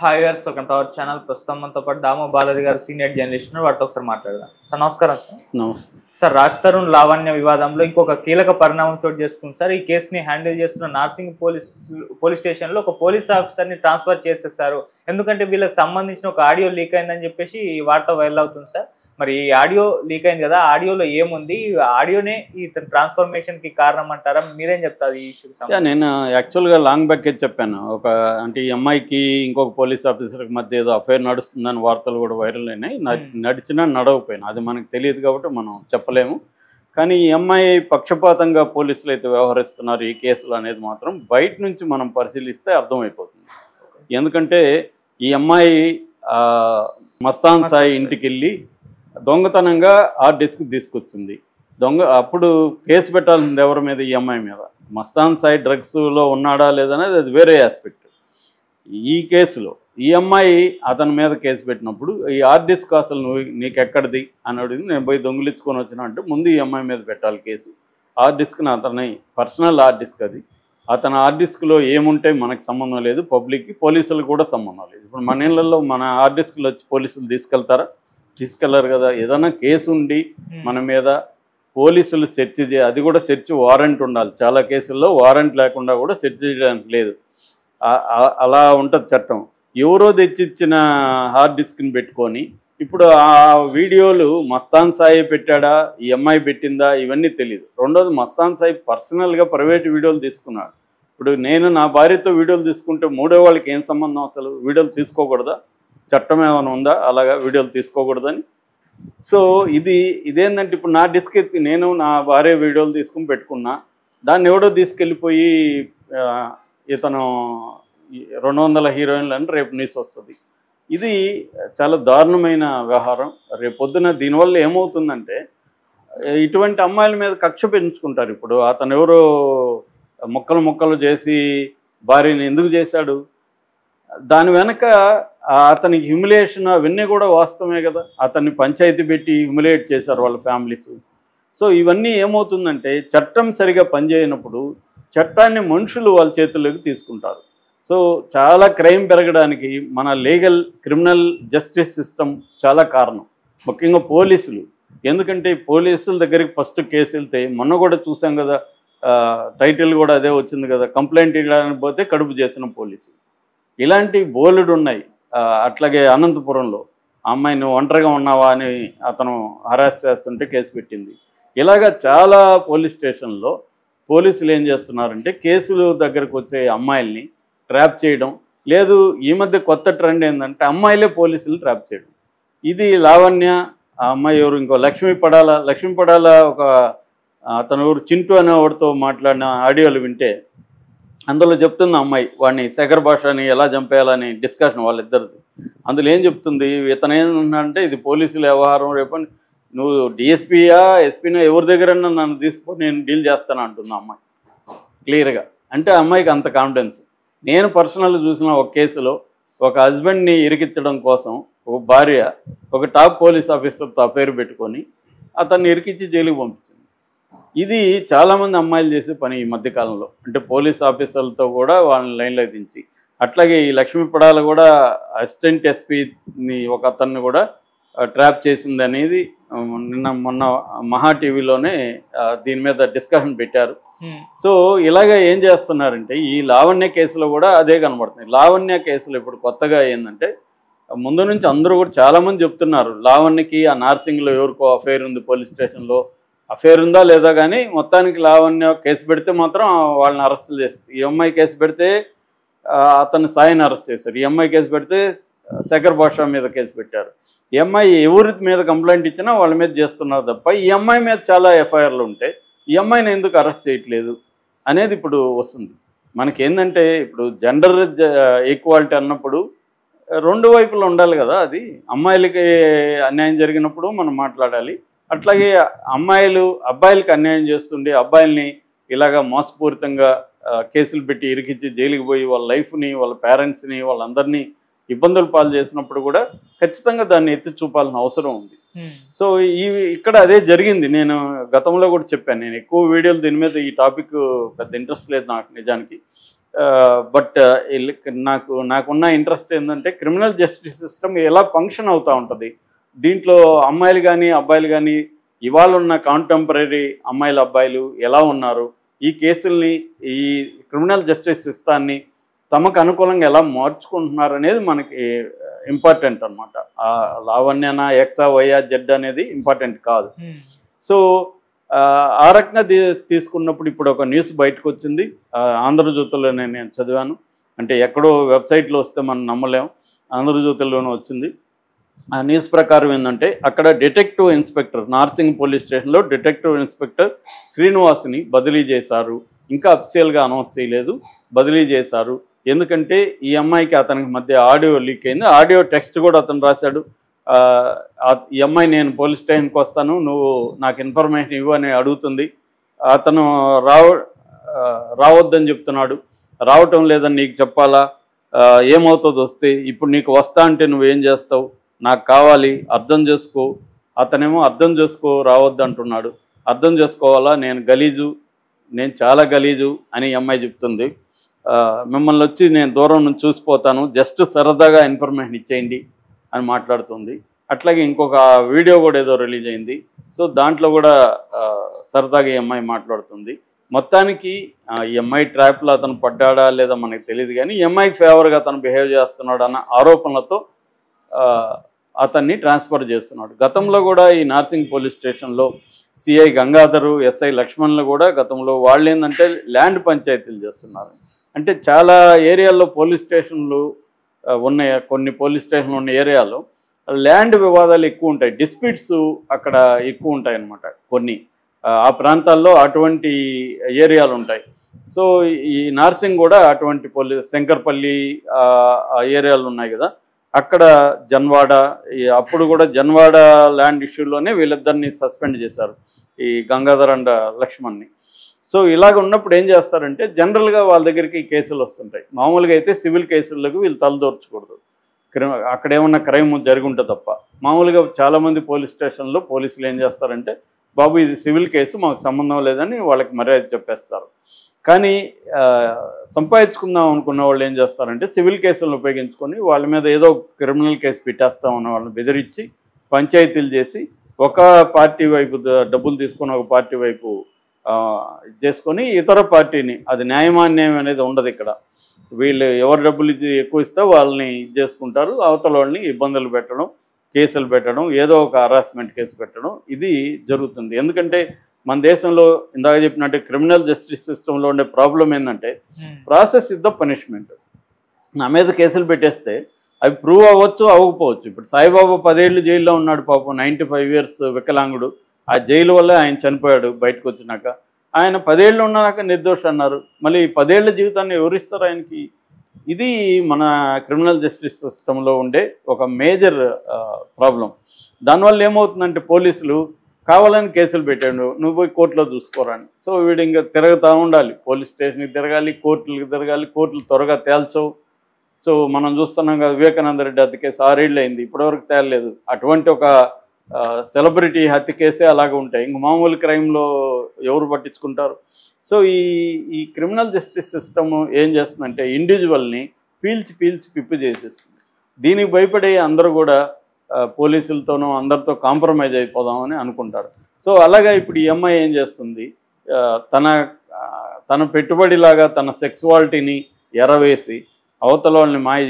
Hi గారు, welcome to our channel. ప్రస్తుతం మనతో పాటు దామో బాలాజీ గారు సీనియర్ జర్నలిస్ట్ ఉన్నారు. వాటితో ఒకసారి మాట్లాడదాం. సార్ నమస్కారం. సార్ నమస్తే సార్, రాజ్ తరుణ్ లావణ్య వివాదంలో ఇంకొక కీలక పరిణామం చోటు చేసుకుంది. సార్, ఈ కేసుని హ్యాండిల్ చేస్తున్న నార్సింగ్ పోలీస్ స్టేషన్ లో ఒక పోలీస్ ఆఫీసర్ ని ట్రాన్స్ఫర్ చేసేసారు. ఎందుకంటే వీళ్ళకి సంబంధించిన ఒక ఆడియో లీక్ అయిందని చెప్పేసి ఈ వార్త వైరల్ అవుతుంది. సార్, మరి ఈ ఆడియో లీక్ అయింది కదా, ఆడియోలో ఏముంది? ఆడియోనే ఈ ట్రాన్స్ఫర్మేషన్ కి కారణం అంటారా? మీరేం చెప్తారు ఈ ఇష్యూకి? నేను యాక్చువల్గా లాంగ్ బ్యాక్ చెప్పాను. అంటే ఈ అమ్మాయికి ఇంకొక పోలీస్ ఆఫీసర్కి మధ్య ఏదో అఫైర్ నడుస్తుందని వార్తలు కూడా వైరల్ అయినాయి. నడిచినా నడవకపోయినా అది మనకు తెలియదు కాబట్టి మనం చెప్పలేము. కానీ ఈ అమ్మాయి పక్షపాతంగా పోలీసులు అయితే వ్యవహరిస్తున్నారు ఈ కేసులో అనేది మాత్రం బయట నుంచి మనం పరిశీలిస్తే అర్థమైపోతుంది. ఎందుకంటే ఈ అమ్మాయి మస్తాన్ సాయి ఇంటికి వెళ్ళి దొంగతనంగా ఆ డెస్క్ తీసుకొచ్చింది. అప్పుడు కేసు పెట్టాల్సింది ఎవరి మీద? ఈ అమ్మాయి మీద. మస్తాన్ సాయి డ్రగ్స్లో ఉన్నాడా లేదనేది అది వేరే ఆస్పెక్ట్. ఈ కేసులో ఈ అమ్మాయి అతని మీద కేసు పెట్టినప్పుడు ఈ హార్డ్ డిస్క్ అసలు నీకు ఎక్కడిది అని అడిగింది. నేను పోయి దొంగిలించుకొని వచ్చినా అంటే ముందు ఈ అమ్మాయి మీద పెట్టాలి కేసు. హార్డ్ డిస్క్ని అతని పర్సనల్ హార్డ్ డిస్క్ అది. అతని హార్డ్ డిస్క్లో ఏముంటే మనకు సంబంధం లేదు, పబ్లిక్కి పోలీసులకు కూడా సంబంధం లేదు. ఇప్పుడు మన ఇళ్లలో మన హార్డ్ డిస్క్లు వచ్చి పోలీసులు తీసుకెళ్తారా? తీసుకెళ్లరు కదా. ఏదైనా కేసు ఉండి మన మీద పోలీసులు సెర్చ్ అది కూడా సెర్చ్ వారెంట్ ఉండాలి. చాలా కేసుల్లో వారెంట్ లేకుండా కూడా సెర్చ్ చేయడానికి లేదు. అలా ఉంటుంది చట్టం. ఎవరో తెచ్చిచ్చిన హార్డ్ డిస్క్ని పెట్టుకొని ఇప్పుడు ఆ వీడియోలు మస్తాన్ సాయి పెట్టాడా, ఈ అమ్మాయి పెట్టిందా, ఇవన్నీ తెలియదు. రెండోది, మస్తాన్ సాయి పర్సనల్గా ప్రైవేట్ వీడియోలు తీసుకున్నాడు. ఇప్పుడు నేను నా భార్యతో వీడియోలు తీసుకుంటే మూడో వాళ్ళకి ఏం సంబంధం? అసలు వీడియోలు తీసుకోకూడదా? చట్టం ఏమైనా ఉందా అలాగా వీడియోలు తీసుకోకూడదని? సో ఇదేంటంటే ఇప్పుడు నా డిస్క్ ఎత్తి నేను నా భార్య వీడియోలు తీసుకుని పెట్టుకున్నా, దాన్ని ఎవడో తీసుకెళ్ళిపోయి ఇతను 200 హీరోయిన్లు అని రేపు న్యూస్ వస్తుంది. ఇది చాలా దారుణమైన వ్యవహారం. రేపు పొద్దున దీనివల్ల ఏమవుతుందంటే ఇటువంటి అమ్మాయిల మీద కక్ష పెంచుకుంటారు. ఇప్పుడు అతను ఎవరో మొక్కలు చేసి భార్యని ఎందుకు చేశాడు? దాని వెనక అతనికి హ్యూమిలియేషన్ అవన్నీ కూడా వాస్తవమే కదా. అతన్ని పంచాయతీ పెట్టి హ్యూమిలియేట్ చేశారు వాళ్ళ ఫ్యామిలీస్. సో ఇవన్నీ ఏమవుతుందంటే చట్టం సరిగా పనిచేయనప్పుడు చట్టాన్ని మనుషులు వాళ్ళ చేతుల్లోకి తీసుకుంటారు. సో చాలా క్రైమ్ పెరగడానికి మన క్రిమినల్ జస్టిస్ సిస్టమ్ చాలా కారణం, ముఖ్యంగా పోలీసులు. ఎందుకంటే పోలీసుల దగ్గరికి ఫస్ట్ కేసు వెళ్తే మొన్న కూడా చూసాం కదా, టైటిల్ కూడా అదే వచ్చింది కదా, కంప్లైంట్ ఇవ్వడానికి పోతే కడుపు చేసిన పోలీసు. ఇలాంటి బోలెడు ఉన్నాయి. అట్లాగే అనంతపురంలో అమ్మాయిని ఒంటరిగా ఉన్నావా అని అతను హరాస్ చేస్తుంటే కేసు పెట్టింది. ఇలాగా చాలా పోలీస్ స్టేషన్లో పోలీసులు ఏం చేస్తున్నారంటే కేసులు దగ్గరకు వచ్చే అమ్మాయిల్ని ట్రాప్ చేయడం లేదు. ఈ మధ్య కొత్త ట్రెండ్ ఏంటంటే అమ్మాయిలే పోలీసులు ట్రాప్ చేయడం. ఇది లావణ్య, ఆ అమ్మాయి ఎవరు, ఇంకో లక్ష్మీ పడాల ఒక అతను ఎవరు చింటూ అనేవాడితో మాట్లాడిన ఆడియోలు వింటే అందులో చెప్తుంది అమ్మాయి వాడిని శేఖర్ భాషని ఎలా చంపేయాలని డిస్కషన్ వాళ్ళిద్దరిది. అందులో ఏం చెప్తుంది, ఇతను ఏంటంటే ఇది పోలీసుల వ్యవహారం, రేపు నువ్వు డిఎస్పీయా ఎస్పీనా ఎవరి దగ్గరన్నా నన్ను తీసుకొని నేను డీల్ చేస్తాను అంటుంది అమ్మాయి క్లియర్గా. అంటే అమ్మాయికి అంత కాన్ఫిడెన్స్. నేను పర్సనల్గా చూసిన ఒక కేసులో ఒక హస్బెండ్ని ఇరికించడం కోసం ఒక భార్య ఒక టాప్ పోలీస్ ఆఫీసర్తో పేరు పెట్టుకొని అతన్ని ఇరికించి జైలుకి పంపించింది. ఇది చాలామంది అమ్మాయిలు చేసే పని ఈ మధ్యకాలంలో. అంటే పోలీస్ ఆఫీసర్లతో కూడా వాళ్ళని లైన్లో దించి. అట్లాగే ఈ లక్ష్మీ పడాల కూడా అసిస్టెంట్ ఎస్పీని ఒక అతన్ని కూడా ట్రాప్ చేసింది అనేది మొన్న మహా టీవీలోనే దీని మీద డిస్కషన్ పెట్టారు. సో ఇలాగ ఏం చేస్తున్నారంటే ఈ లావణ్య కేసులో కూడా అదే కనబడుతుంది. లావణ్య కేసులో ఇప్పుడు కొత్తగా ఏంటంటే ముందు నుంచి అందరూ కూడా చాలామంది చెప్తున్నారు లావణ్యకి ఆ నార్సింగ్లో ఎవరికో అఫైర్ ఉంది, పోలీస్ స్టేషన్లో అఫేర్ ఉందా లేదా కానీ మొత్తానికి లావణ్య కేసు పెడితే మాత్రం వాళ్ళని అరెస్టులు చేస్తారు. ఈ అమ్మాయి కేసు పెడితే అతన్ని సాయిని అరెస్ట్ చేశారు. ఈ అమ్మాయి కేసు పెడితే శేఖర్ భాష మీద కేసు పెట్టారు. ఈ అమ్మాయి ఎవరి మీద కంప్లైంట్ ఇచ్చినా వాళ్ళ మీద చేస్తున్నారు తప్ప ఈ అమ్మాయి మీద చాలా ఎఫ్ఐఆర్లు ఉంటాయి, ఈ అమ్మాయిని ఎందుకు అరెస్ట్ చేయట్లేదు అనేది ఇప్పుడు వస్తుంది. మనకేంటంటే ఇప్పుడు జెండర్ ఈక్వాలిటీ అన్నప్పుడు రెండు వైపులు ఉండాలి కదా. అది అమ్మాయిలకి అన్యాయం జరిగినప్పుడు మనం మాట్లాడాలి, అట్లాగే అబ్బాయిలకి అన్యాయం చేస్తుండే అబ్బాయిల్ని ఇలాగా మోసపూరితంగా కేసులు పెట్టి ఇరికించి జైలుకి పోయి వాళ్ళ లైఫ్ని వాళ్ళ పేరెంట్స్ని వాళ్ళందరినీ ఇబ్బందులు పాలు చేసినప్పుడు కూడా ఖచ్చితంగా దాన్ని ఎత్తి చూపాల్సిన అవసరం ఉంది. సో ఇక్కడ అదే జరిగింది. నేను గతంలో కూడా చెప్పాను, నేను ఎక్కువ వీడియోలు దీని మీద ఈ టాపిక్ పెద్ద ఇంట్రెస్ట్ లేదు నాకు నిజానికి. బట్ నాకున్న ఇంట్రెస్ట్ ఏంటంటే క్రిమినల్ జస్టిస్ సిస్టమ్ ఎలా ఫంక్షన్ అవుతూ ఉంటుంది, దీంట్లో అమ్మాయిలు కానీ అబ్బాయిలు కానీ ఇవాళ ఉన్న కాంటెంపరీ అమ్మాయిలు అబ్బాయిలు ఎలా ఉన్నారు, ఈ కేసుల్ని ఈ క్రిమినల్ జస్టిస్ సిస్టాన్ని తమకు అనుకూలంగా ఎలా మార్చుకుంటున్నారు అనేది మనకి ఇంపార్టెంట్ అనమాట. లావణ్యనా ఎక్సా వైయా జెడ్ అనేది ఇంపార్టెంట్ కాదు. సో ఆ రకంగా తీసుకున్నప్పుడు ఇప్పుడు ఒక న్యూస్ బయటకు వచ్చింది, ఆంధ్రజ్యోతిలోనే నేను చదివాను. అంటే ఎక్కడో వెబ్సైట్లో వస్తే మనం నమ్మలేం, ఆంధ్రజ్యోతిలోనే వచ్చింది. ఆ న్యూస్ ప్రకారం ఏంటంటే అక్కడ డిటెక్టివ్ ఇన్స్పెక్టర్ నార్సింగ్ పోలీస్ స్టేషన్లో డిటెక్టివ్ ఇన్స్పెక్టర్ శ్రీనివాస్ని బదిలీ చేశారు. ఇంకా అఫీషియల్గా అనౌన్స్ చేయలేదు, బదిలీ చేశారు. ఎందుకంటే ఈ అమ్మాయికి అతనికి మధ్య ఆడియో లీక్ అయింది. ఆడియో టెక్స్ట్ కూడా అతను రాశాడు. ఈ అమ్మాయి నేను పోలీస్ స్టేషన్కి వస్తాను, నువ్వు నాకు ఇన్ఫర్మేషన్ ఇవ్వు అని అడుగుతుంది. అతను రావద్దని చెప్తున్నాడు. రావటం లేదని నీకు చెప్పాలా, ఏమవుతుంది వస్తే, ఇప్పుడు నీకు వస్తా అంటే నువ్వేం చేస్తావు, నాకు కావాలి, అర్థం చేసుకో. అతనేమో అర్థం చేసుకో రావద్దు అంటున్నాడు. అర్థం చేసుకోవాలా, నేను చాలా గలీజు అని ఈ అమ్మాయి చెప్తుంది. మిమ్మల్ని వచ్చి నేను దూరం నుంచి చూసిపోతాను, జస్ట్ సరదాగా ఇన్ఫర్మేషన్ ఇచ్చేయండి అని మాట్లాడుతుంది. అట్లాగే ఇంకొక వీడియో కూడా ఏదో రిలీజ్ అయింది. సో దాంట్లో కూడా సరదాగా ఈ అమ్మాయి మాట్లాడుతుంది. మొత్తానికి ఈ అమ్మాయి ట్రాప్లో అతను పడ్డాడా లేదా మనకు తెలియదు, కానీ ఈ అమ్మాయికి ఫేవర్గా అతను బిహేవ్ చేస్తున్నాడు అన్న ఆరోపణలతో అతన్ని ట్రాన్స్ఫర్ చేస్తున్నాడు. గతంలో కూడా ఈ నార్సింగ్ పోలీస్ స్టేషన్లో సిఐ గంగాధరు, ఎస్ఐ లక్ష్మణ్లు కూడా గతంలో వాళ్ళు ఏంటంటే ల్యాండ్ పంచాయతీలు చేస్తున్నారు. అంటే చాలా ఏరియాల్లో పోలీస్ స్టేషన్లు ఉన్నాయి, కొన్ని పోలీస్ స్టేషన్లు ఉన్న ఏరియాలో ల్యాండ్ వివాదాలు ఎక్కువ ఉంటాయి, డిస్ప్యూట్స్ అక్కడ ఎక్కువ ఉంటాయి అన్నమాట. కొన్ని ఆ ప్రాంతాల్లో అటువంటి ఏరియాలు ఉంటాయి. సో ఈ నార్సింగ్ కూడా అటువంటి శంకర్పల్లి ఆ ఏరియాలు ఉన్నాయి కదా, అక్కడ జన్వాడ, అప్పుడు కూడా జన్వాడ ల్యాండ్ ఇష్యూలోనే వీళ్ళిద్దరిని సస్పెండ్ చేశారు, ఈ గంగాధర్ అండ్ లక్ష్మణ్ని. సో ఇలాగ ఉన్నప్పుడు ఏం చేస్తారంటే జనరల్గా వాళ్ళ దగ్గరికి కేసులు వస్తుంటాయి. మామూలుగా అయితే సివిల్ కేసులకు వీళ్ళు తలదోర్చకూడదు, అక్కడ ఏమన్నా క్రైమ్ జరిగి ఉంటే తప్ప. మామూలుగా చాలామంది పోలీస్ స్టేషన్లో పోలీసులు ఏం చేస్తారంటే, బాబు ఇది సివిల్ కేసు, మాకు సంబంధం లేదని వాళ్ళకి మర్యాద చెప్పేస్తారు. కానీ సంపాదించుకుందాం అనుకున్న వాళ్ళు ఏం చేస్తారంటే సివిల్ కేసులను ఉపయోగించుకొని వాళ్ళ మీద ఏదో క్రిమినల్ కేసు పెట్టేస్తామన్న వాళ్ళని బెదిరించి పంచాయతీలు చేసి ఒక పార్టీ వైపు డబ్బులు తీసుకొని ఒక పార్టీ వైపు చేసుకొని ఇతర పార్టీని, అది న్యాయమాన్యాయం అనేది ఉండదు ఇక్కడ. వీళ్ళు ఎవరు డబ్బులు ఎక్కువ ఇస్తే వాళ్ళని ఇది చేసుకుంటారు, అవతల వాళ్ళని ఇబ్బందులు పెట్టడం, కేసులు పెట్టడం, ఏదో ఒక హరాస్మెంట్ కేసు పెట్టడం, ఇది జరుగుతుంది. ఎందుకంటే మన దేశంలో ఇందాక చెప్పినట్టు క్రిమినల్ జస్టిస్ సిస్టంలో ఉండే ప్రాబ్లం ఏంటంటే ప్రాసెస్ ఇస్ ద పనిష్మెంట్. నా మీద కేసులు పెట్టేస్తే అవి ప్రూవ్ అవ్వచ్చు, అవ్వకపోవచ్చు. ఇప్పుడు సాయిబాబా 10 ఏళ్ళు జైల్లో ఉన్నాడు పాపం, 95 years వికలాంగుడు. ఆ జైలు వల్లే ఆయన చనిపోయాడు బయటకు వచ్చినాక. ఆయన 10 ఏళ్ళు ఉన్నాక నిర్దోషి అన్నారు, మళ్ళీ 10 ఏళ్ల జీవితాన్ని ఎవరిస్తారు ఆయనకి? ఇది మన క్రిమినల్ జస్టిస్ సిస్టంలో ఉండే ఒక మేజర్ ప్రాబ్లం. దానివల్ల ఏమవుతుందంటే పోలీసులు కావాలని కేసులు పెట్టాడు, నువ్వు పోయి కోర్టులో చూసుకోరాని. సో వీడు ఇంకా తిరుగుతూ ఉండాలి, పోలీస్ స్టేషన్కి తిరగాలి, కోర్టులకు తిరగాలి, కోర్టులు త్వరగా తేల్చవు. సో మనం చూస్తున్నాం కదా, వివేకానంద రెడ్డి హత్య కేసు 6 ఏళ్ళు అయింది, ఇప్పటివరకు తేలలేదు. అటువంటి ఒక సెలబ్రిటీ హత్య కేసే అలాగే ఉంటాయి, ఇంక మామూలు క్రైమ్లో ఎవరు పట్టించుకుంటారు? సో ఈ క్రిమినల్ జస్టిస్ సిస్టమ్ ఏం చేస్తుందంటే ఇండివిజువల్ని పీల్చి పిప్పి చేసేస్తుంది. దీనికి భయపడి అందరూ కూడా పోలీసులతోనూ అందరితో కాంప్రమైజ్ అయిపోదామని అనుకుంటారు. సో అలాగా ఇప్పుడు ఈ అమ్మాయి ఏం చేస్తుంది, తన పెట్టుబడిలాగా తన సెక్సువాలిటీని ఎరవేసి అవతల వాళ్ళని మాయ